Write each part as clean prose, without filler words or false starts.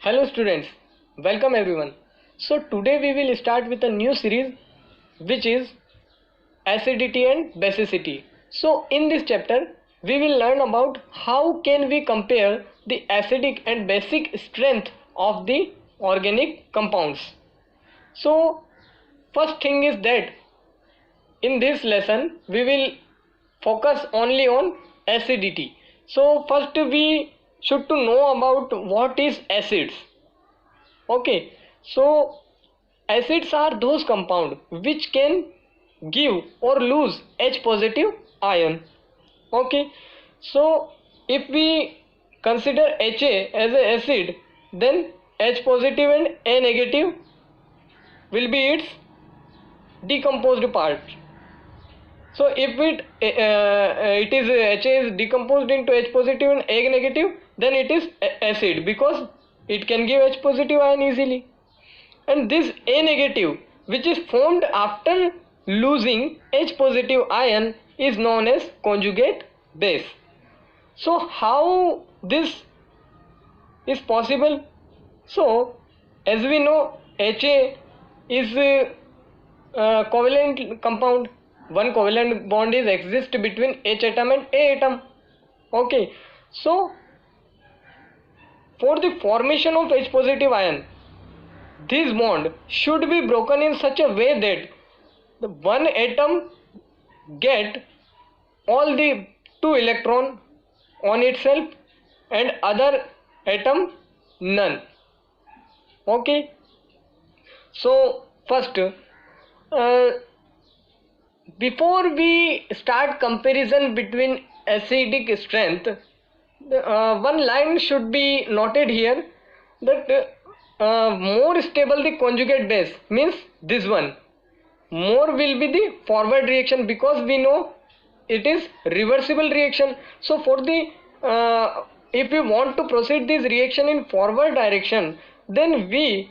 Hello students, welcome everyone. So today we will start with a new series which is acidity and basicity. So in this chapter we will learn about how can we compare the acidic and basic strength of the organic compounds. So first thing is that in this lesson we will focus only on acidity. So first we should to know about what is acids. Okay, so acids are those compounds which can give or lose H positive ion. Okay, so if we consider Ha as an acid, then H positive and A negative will be its decomposed part. So if it is Ha is decomposed into H positive and A negative, then it is acid because it can give H positive ion easily. And this A negative, which is formed after losing H positive ion, is known as conjugate base. So how this is possible? So as we know, Ha is a covalent compound. One covalent bond is exist between H atom and A atom. Okay, so for the formation of H positive ion, this bond should be broken in such a way that the one atom get all the 2 electron on itself and other atom none. Okay, so first before we start comparison between acidic strength, one line should be noted here that more stable the conjugate base means this one, more will be the forward reaction because we know it is reversible reaction. So for the if we want to proceed this reaction in forward direction, then we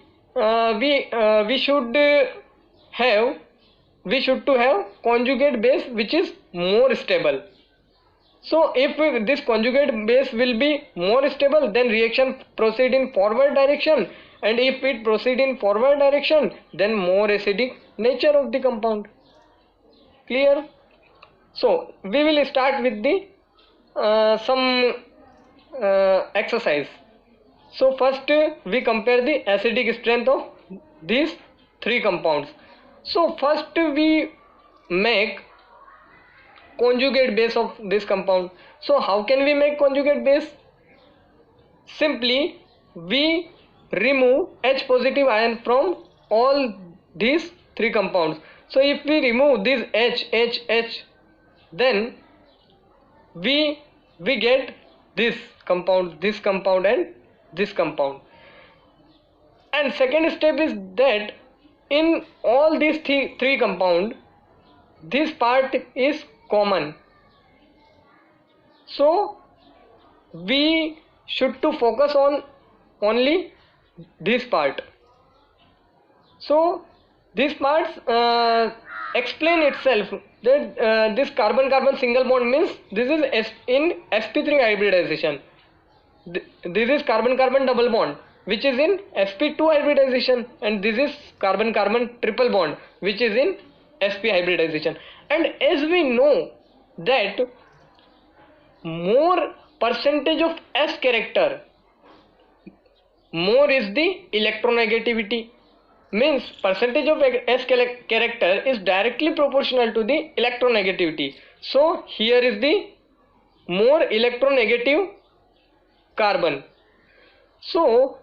should have conjugate base which is more stable. So if this conjugate base will be more stable, then reaction proceed in forward direction, and if it proceed in forward direction, then more acidic nature of the compound. Clear? So we will start with the some exercise. So first we compare the acidic strength of these 3 compounds. So first we make conjugate base of this compound. So how can we make conjugate base? Simply we remove H positive ion from all these 3 compounds. So if we remove this H, then we get this compound and this compound. And second step is that in all these 3 compound, this part is common. So we should to focus on only this part. So these parts explain itself that this carbon-carbon single bond means this is in sp3 hybridization. This is carbon-carbon double bond which is in sp2 hybridization, and this is carbon-carbon triple bond which is in sp hybridization. And as we know that more percentage of S character, more is the electronegativity, means percentage of S character is directly proportional to the electronegativity. So here is the more electronegative carbon. So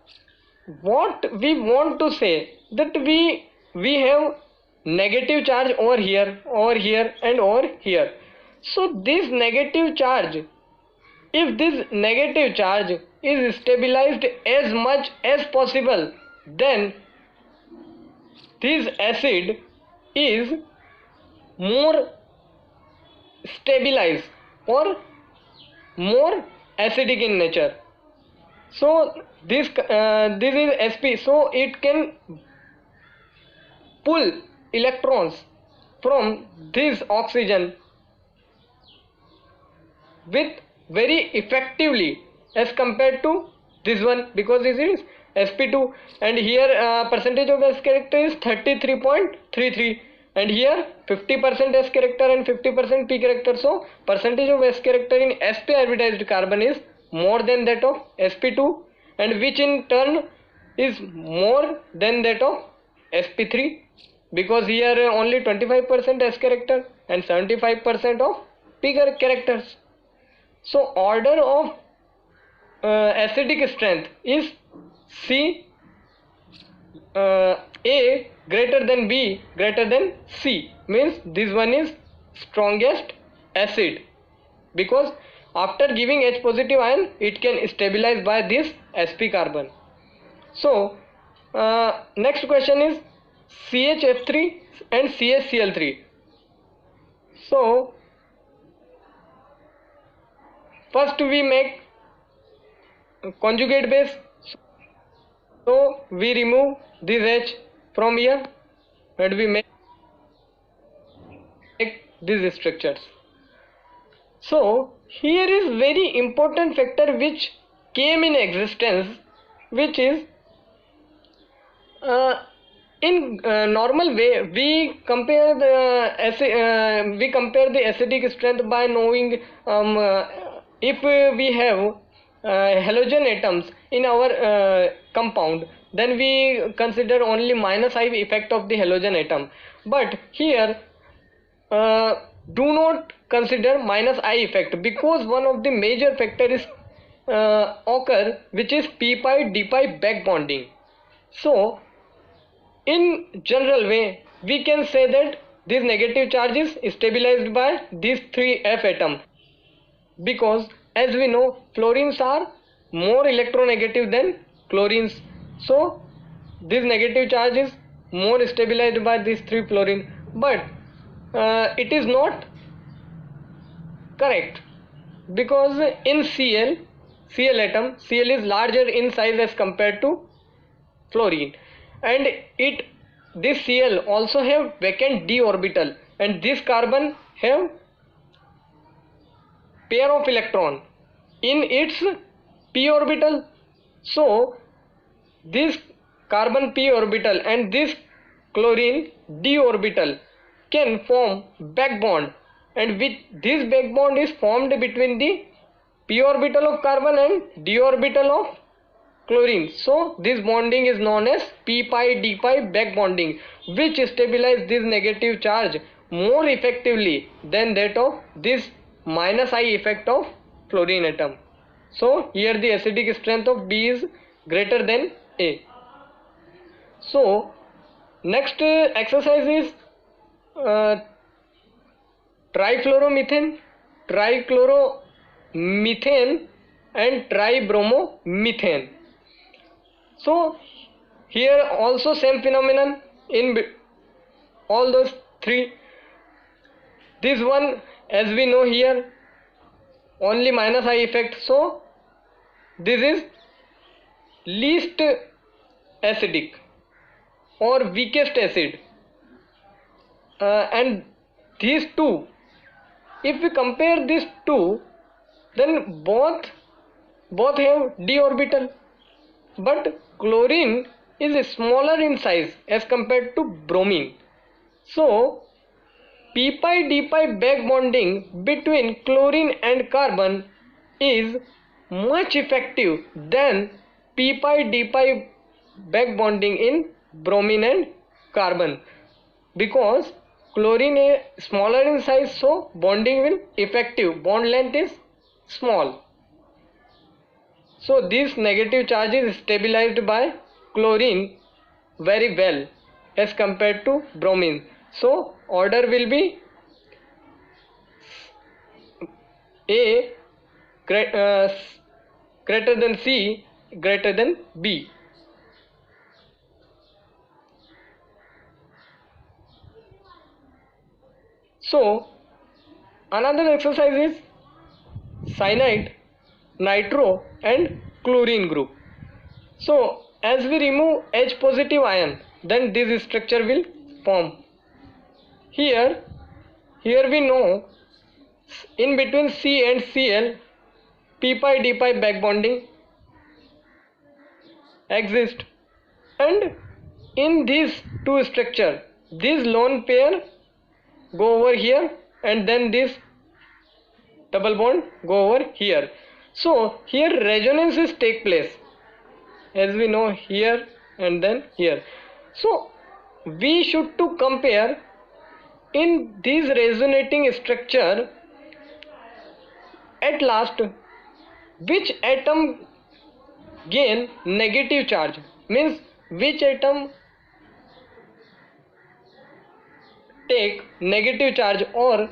what we want to say that we have negative charge over here and over here. So this negative charge, if this negative charge is stabilized as much as possible, then this acid is more stabilized or more acidic in nature. So this is sp, so it can pull electrons from this oxygen with very effectively as compared to this one, because this is sp2, and here percentage of s character is 33.33, and here 50% s character and 50% p character. So percentage of s character in sp hybridized carbon is more than that of sp2, and which in turn is more than that of sp3, because here only 25% s character and 75% of p characters. So order of acidic strength is C, A greater than B greater than C, means this one is strongest acid, because after giving H positive ion it can stabilize by this sp carbon. So next question is CHF3 and CHCl3. So first we make conjugate base, so we remove this H from here and we make these structures. So here is very important factor which came in existence, which is in normal way we compare the acidic strength by knowing if we have halogen atoms in our compound, then we consider only minus I effect of the halogen atom. But here do not consider minus I effect, because one of the major factor is occur, which is p pi d pi back bonding. So in general way we can say that this negative charge is stabilized by these three F atom, because as we know fluorines are more electronegative than chlorines. So this negative charge is more stabilized by these three fluorine, but it is not correct, because in Cl atom, Cl is larger in size as compared to fluorine, and this Cl also have vacant d orbital, and this carbon have pair of electron in its p orbital. So this carbon p orbital and this chlorine d orbital can form back bond, and with this back bond is formed between the p orbital of carbon and d orbital of chlorine. So this bonding is known as p pi d pi back bonding, which stabilize this negative charge more effectively than that of this minus I effect of fluorine atom. So here the acidic strength of B is greater than A. So next exercise is trichloromethane, trichloromethane and tribromomethane. So here also same phenomenon in all those three. This one, as we know here, only minus I effect, so this is least acidic or weakest acid, and these two, if we compare these two, then both have d orbital, but chlorine is smaller in size as compared to bromine. So p pi d pi back bonding between chlorine and carbon is much effective than p pi d pi back bonding in bromine and carbon, because chlorine is smaller in size, so bonding will effective, bond length is small. So this negative charge is stabilized by chlorine very well as compared to bromine. So order will be A greater than C greater than B. So another exercise is cyanide, nitro and chlorine group. So as we remove H positive ion, then this structure will form. Here we know in between C and Cl p pi d pi back bonding, exist, and in these two structure, this lone pair go over here and then this double bond go over here. So here resonances take place, as we know, here and then here. So we should to compare in this resonating structure, at last which atom gain negative charge, means which atom take negative charge or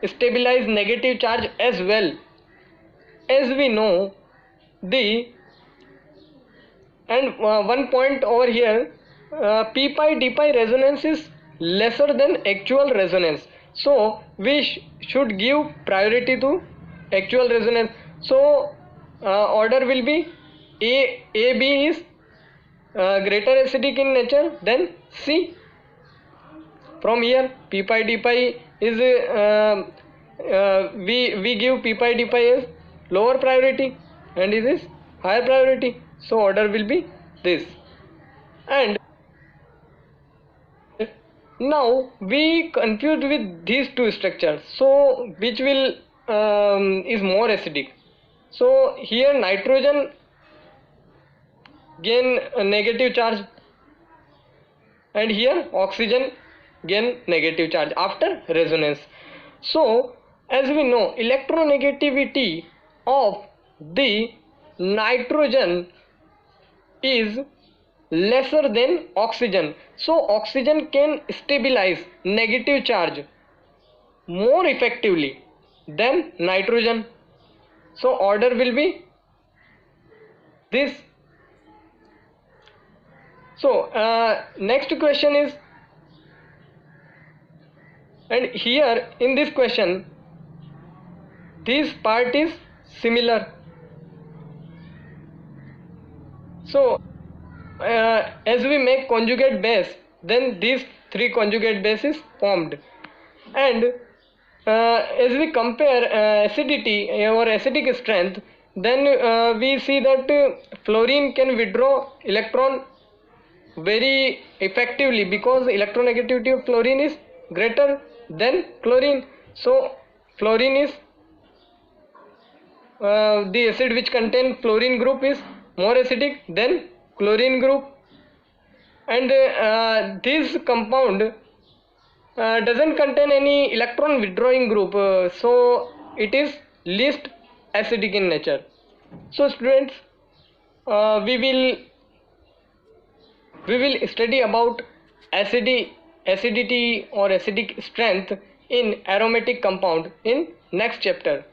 stabilize negative charge as well. As we know, the and one point over here, p pi d pi resonance is lesser than actual resonance, so we should give priority to actual resonance. So order will be a b is greater acidic in nature than C. From here p pi d pi is we give p pi d pi as lower priority and this is higher priority, so order will be this. And now we confused with these two structures, so which will is more acidic. So here nitrogen gain a negative charge and here oxygen gain negative charge after resonance. So as we know, electronegativity of the nitrogen is lesser than oxygen, so oxygen can stabilize negative charge more effectively than nitrogen, so order will be this. So next question is, and here in this question this part is similar. So as we make conjugate base, then these three conjugate bases formed, and as we compare acidity or acidic strength, then we see that fluorine can withdraw electron very effectively because electronegativity of fluorine is greater than chlorine. So fluorine is the acid which contain fluorine group is more acidic than chlorine group, and this compound doesn't contain any electron withdrawing group, so it is least acidic in nature. So students, we will study about acidity or acidic strength in aromatic compound in next chapter.